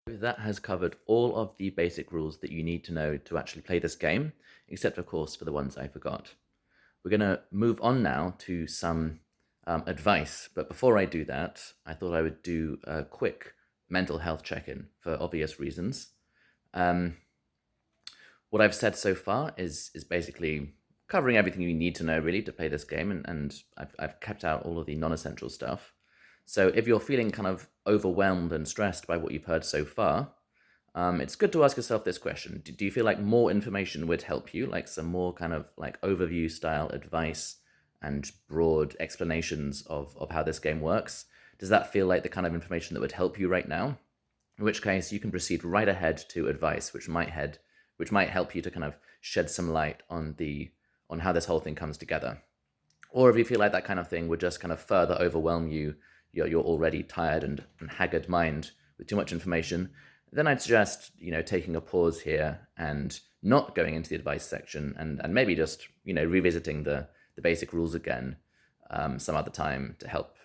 That has covered all of the basic rules that you need to know to actually play this game, except of course for the ones I forgot. We're going to move on now to some advice, but before I do that, I thought I would do a quick mental health check-in for obvious reasons. Um, what I've said so far is basically covering everything you need to know really to play this game, and I've kept out all of the non-essential stuff. So if you're feeling kind of overwhelmed and stressed by what you've heard so far, it's good to ask yourself this question. Do you feel like more information would help you, like some more kind of like overview style advice and broad explanations of how this game works? Does that feel like the kind of information that would help you right now? In which case you can proceed right ahead to advice, which might help you to kind of shed some light on how this whole thing comes together. Or if you feel like that kind of thing would just kind of further overwhelm you, your already tired and haggard mind with too much information, then I'd suggest, taking a pause here and not going into the advice section and maybe just, revisiting the basic rules again some other time to help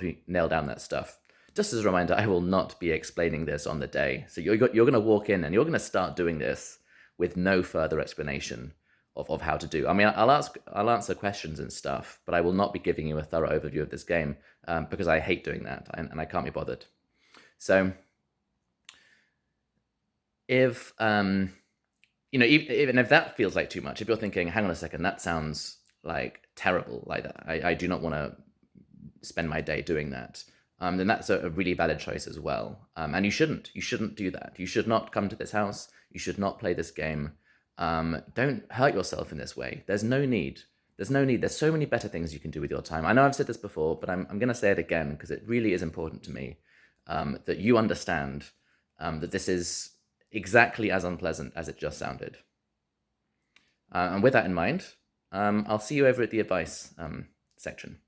you nail down that stuff. Just as a reminder, I will not be explaining this on the day. So you're going to walk in and you're going to start doing this with no further explanation of how to do. I mean, I'll answer questions and stuff, but I will not be giving you a thorough overview of this game because I hate doing that and I can't be bothered. So if even if that feels like too much, if you're thinking, hang on a second, that sounds like terrible, like that, I do not want to spend my day doing that, then that's a really valid choice as well. And you shouldn't do that. You should not come to this house. You should not play this game. Don't hurt yourself in this way. There's no need. There's no need. There's so many better things you can do with your time. I know I've said this before, but I'm going to say it again because it really is important to me that you understand that this is exactly as unpleasant as it just sounded. And with that in mind, I'll see you over at the advice section.